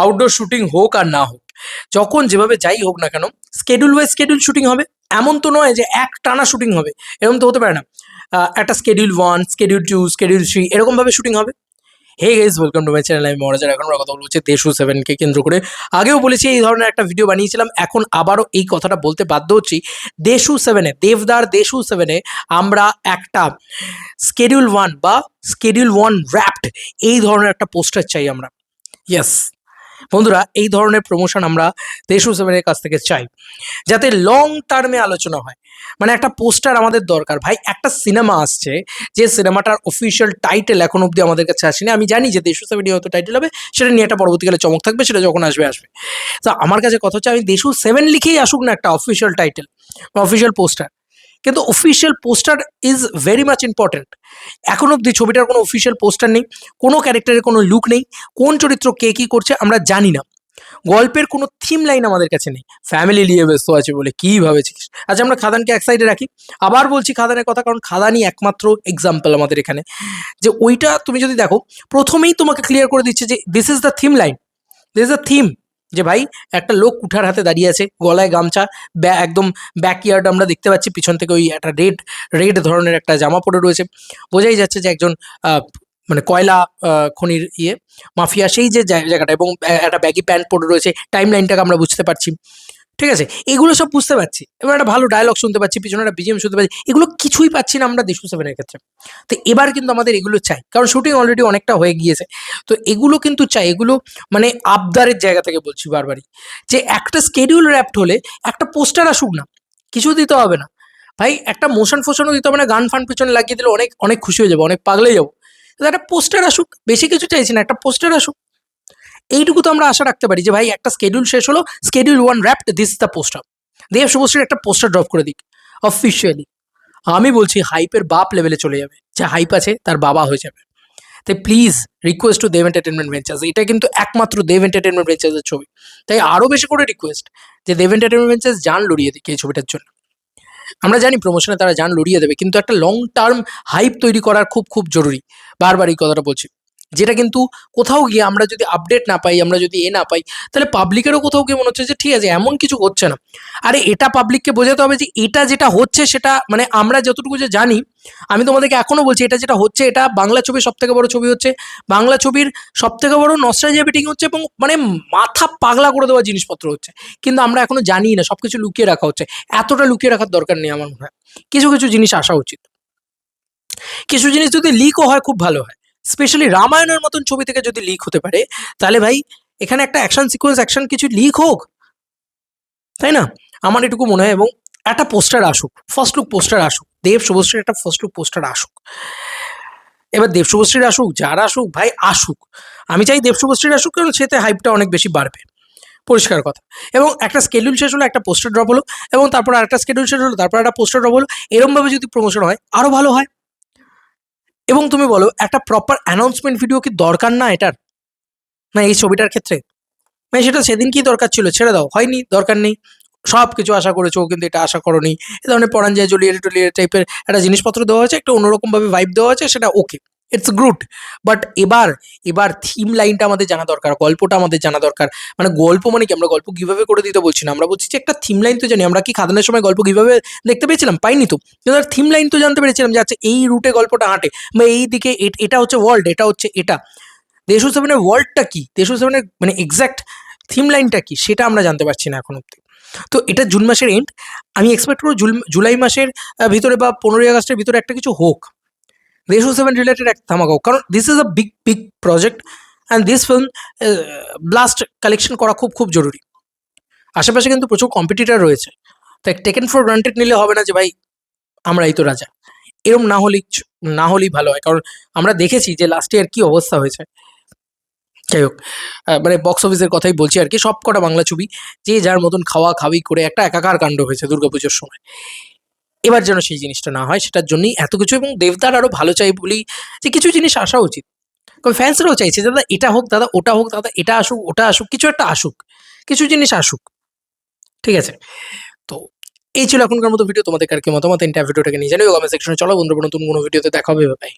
Outdoor shooting হোক আর না হোক, যখন যেভাবে যাই হোক না কেন, স্কেডিউল ওয়াইজ স্কেডিউল শুটিং হবে। এমন তো নয় যে এক টানা শুটিং হবে, এরকম তো হতে পারে না। একটা স্কেডিউল 1, স্কেডিউল 2, স্কেডিউল 3 এরকমভাবে শুটিং হবে। Hey guys, welcome to my channel. আমি মহারাজার। এখন আমরা কথা বলবো হচ্ছে দেশু 7কে কেন্দ্র করে। আগেও বলেছি এই ধরনের একটা ভিডিও বানিয়েছিলাম, এখন আবারও এই কথাটা বলতে বাধ্য হচ্ছি। দেশু 7-এ, দেবদার দেশু 7-এ আমরা একটা স্কেডিউল 1 বা স্কেডিউল 1 র্যাপড এই ধরনের একটা পোস্টার চাই আমরা। ইয়েস বন্ধুরা, এই ধরনের প্রমোশন আমরা দেশু 7-এর কাছ থেকে চাই, যাতে লং টার্মে আলোচনা হয়। মানে একটা পোস্টার আমাদের দরকার ভাই। একটা সিনেমা আসছে, যে সিনেমাটার অফিসিয়াল টাইটেল এখন অব্দি আমাদের কাছে আসেনি। আমি জানি যে দেশু 7 হয়তো টাইটেল হবে, সেটা নিয়ে একটা পরবর্তীকালে চমক থাকবে, সেটা যখন আসবে আসবে। তো আমার কাছে কথা হচ্ছে, আমি দেশু 7 লিখেই আসুক না একটা অফিসিয়াল টাইটেল বা অফিসিয়াল পোস্টার, কিন্তু official poster is very much important. এখন অব্দি ছবিটার কোনো অফিসিয়াল পোস্টার নেই, কোনো ক্যারেক্টারের কোনো লুক নেই, কোন চরিত্র কে কী করছে আমরা জানি না, গল্পের কোনো থিম লাইন আমাদের কাছে নেই। ফ্যামিলি নিয়ে ব্যস্ত আছে বলে কী ভাবেছিস? আচ্ছা, আমরা খাদানকে এক সাইডে রাখি। আবার বলছি খাদানের কথা, কারণ খাদানই একমাত্র এক্সাম্পল আমাদের এখানে, যে ওইটা তুমি যদি দেখো, প্রথমেই তোমাকে ক্লিয়ার করে দিচ্ছে যে this is the theme line, this is the theme. যে ভাই, একটা লোক কুঠার হাতে দাঁড়িয়ে আছে, গলায় গামছা, একদম ব্যাকইয়ার্ড আমরা দেখতে পাচ্ছি, পিছন থেকে ওই একটা রেড রেড ধরনের একটা জামা পরে রয়েছে। বোঝাই যাচ্ছে যে একজন মানে কয়লা খনির মাফিয়া, সেই যে জায়গাটা, এবং একটা ব্যাগি প্যান্ট পরে রয়েছে। টাইম লাইনটাকে আমরা বুঝতে পারছি, ঠিক আছে? এগুলো সব বুঝতে পারছি, এবার একটা ভালো ডায়লগ শুনতে পাচ্ছি, পিছনে একটা বিজিএম শুনতে পাচ্ছি। এগুলো কিছুই পাচ্ছি না আমরা দেশু 7-এর ক্ষেত্রে। তো এবার কিন্তু আমাদের এগুলো চাই, কারণ শুটিং অলরেডি অনেকটা হয়ে গিয়েছে। তো এগুলো কিন্তু চাই, এগুলো মানে আবদারের জায়গা থেকে বলছি বারবারই, যে একটা স্কেডিউল র্যাপড হলে একটা পোস্টার আসুক না, কিছু দিতে হবে না ভাই। একটা মোশন ফোশনও দিতে হবে না, গান ফান পিছনে লাগিয়ে দিলে অনেক অনেক খুশি হয়ে যাবো, অনেক পাগলেই যাবো। একটা পোস্টার আসুক, বেশি কিছু চাইছি না, একটা পোস্টার আসুক। এইটুকু তো আমরা আশা রাখতে পারি যে ভাই, একটা স্কেডিউল শেষ হলো, schedule 1 wrapped, this is the poster. Dev শুভশ্রীর একটা পোস্টার ড্রপ করে দিক অফিসিয়ালি। আমি বলছি হাইপের বাপ লেভেলে চলে যাবে, যে হাইপ আছে তার বাবা হয়ে যাবে। তাই please request to Dev entertainment ventures, এটা কিন্তু একমাত্র দেব এন্টারটেনমেন্ট ভেঞ্চার্সের ছবি। তাই আরও বেশি করে রিকোয়েস্ট যে দেব এন্টারটেনমেন্ট ভেঞ্চার্স জান লড়িয়ে দিক এই ছবিটার জন্য। আমরা জানি প্রমোশনে তারা জান লড়িয়ে দেবে, কিন্তু একটা লং টার্ম হাইপ তৈরি করার খুব খুব জরুরি। বারবার এই কথাটা বলছি, যেটা কিন্তু কোথাও গিয়ে আমরা যদি আপডেট না পাই, আমরা যদি না পাই, তাহলে পাবলিকেরও কোথাও গিয়ে মনে হচ্ছে যে ঠিক আছে, এমন কিছু হচ্ছে না। আরে এটা পাবলিককে বোঝাতে হবে যে এটা যেটা হচ্ছে সেটা, মানে আমরা যতটুকু যে জানি, আমি তোমাদেরকে এখনো বলছি, এটা যেটা হচ্ছে, এটা বাংলা ছবির সব থেকে বড় ছবি হচ্ছে, বাংলা ছবির সব থেকে বড় নস্টালজিয়া বেটিং হচ্ছে, এবং মানে মাথা পাগলা করে দেওয়া জিনিসপত্র হচ্ছে, কিন্তু আমরা এখনো জানি না, সবকিছু লুকিয়ে রাখা হচ্ছে। এতটা লুকিয়ে রাখার দরকার নেই আমার মনে হয়। কিছু কিছু জিনিস আসা উচিত, কিছু জিনিস যদি লিকও হয় খুব ভালো হয়। স্পেশালি রামায়ণের মতন ছবি থেকে যদি লিক হতে পারে, তাহলে ভাই এখানে একটা অ্যাকশন সিকোয়েন্স, অ্যাকশন কিছু লিক হোক, তাই না? আমার এটুকু মনে হয়। এবং একটা পোস্টার আসুক, ফার্স্ট লুক পোস্টার আসুক, দেব শুভশ্রীর একটা ফার্স্ট লুক পোস্টার আসুক। এবার দেব শুভশ্রীর আসুক, যার আসুক ভাই আসুক, আমি চাই দেব শুভশ্রীর আসুক, কারণ সেতে হাইপটা অনেক বেশি বাড়বে, পরিষ্কার কথা। এবং একটা স্কেডিউল শেষ হলো, একটা পোস্টার ড্রপ হলো, এবং তারপর আরেকটা স্কেডিউল শেষ হলো, তারপর একটা পোস্টার ড্রপ হলো। এরমভাবে যদি প্রমোশন হয় আরও ভালো হয়। এবং তুমি বলো, একটা প্রপার অ্যানাউন্সমেন্ট ভিডিও কি দরকার না এটার, না এই ছবিটার ক্ষেত্রে? মানে সেটা সেদিন কি দরকার ছিল, ছেড়ে দাও, হয়নি, দরকার নেই। সব কিছু আশা করেছো, কিন্তু এটা আশা করোনি। এ ধরনের পরান যায় জলিয়ে টলিয়ে টাইপের একটা জিনিসপত্র দেওয়া হয়েছে, একটা অন্যরকমভাবে ভাইব দেওয়া হয়েছে, সেটা ওকে, ইটস গুড। বাট এবার এবার থিম লাইনটা আমাদের জানা দরকার, গল্পটা আমাদের জানা দরকার। মানে গল্প মানে কি, আমরা গল্প কিভাবে করে দিতে বলছি না, আমরা বলছি যে একটা থিম লাইন তো জানি। আমরা কি খাদানের সময় গল্প কিভাবে দেখতে পেয়েছিলাম? পাইনি তো, কিন্তু থিম লাইন তো জানতে পেরেছিলাম, যে আচ্ছা এই রুটে গল্পটা হাঁটে, বা এই দিকে এটা হচ্ছে ওয়ার্ল্ড, এটা হচ্ছে এটা। দেশু 7-এর ওয়ার্ল্ডটা কি, দেশু 7-এর মানে এক্স্যাক্ট থিম লাইনটা কি, সেটা আমরা জানতে পারছি না এখন অব্দি। তো এটা জুন মাসের এন্ড, আমি এক্সপেক্ট করবো জুলাই মাসের ভিতরে বা 15ই আগস্টের ভিতরে একটা কিছু হোক, দেশু 7 রিলেটেড একটা ধামাকা হোক। কারণ this is a big big project, and this film blast collection করা খুব খুব জরুরি। আশেপাশে কিন্তু প্রচুর কম্পিটিটর রয়েছে, তাই টেকেন ফর গ্রান্টেড নিলে হবে না যে ভাই আমরা এই তো রাজা। এরম না হলেই ভালো হয়, কারণ আমরা দেখেছি যে লাস্ট ইয়ার কি অবস্থা হয়েছে। যাই হোক, মানে বক্স অফিসের কথাই বলছি আর কি, সব কটা বাংলা ছবি যে যার মতন খাওয়া খাওয়ি করে একটা একাকার কাণ্ড হয়েছে দুর্গাপুজোর সময়। এবার যেন সেই জিনিসটা না হয়, সেটার জন্যই এত কিছু। এবং দেবদার আরও ভালো চাই বলি, যে কিছু জিনিস আসা উচিত। কারণ ফ্যান্সরাও চাইছে দাদা এটা হোক, দাদা ওটা হোক, দাদা এটা আসুক, ওটা আসুক, কিছু একটা আসুক, কিছু জিনিস আসুক, ঠিক আছে? তো এই ছিল এখনকার মতো ভিডিও। তোমাদের কার কি মতামত, ভিডিওটাকে নিয়ে জানিও কমেন্ট সেকশনে। চলো বন্ধুরা, নতুন কোনো ভিডিওতে দেখা হবে, বাই।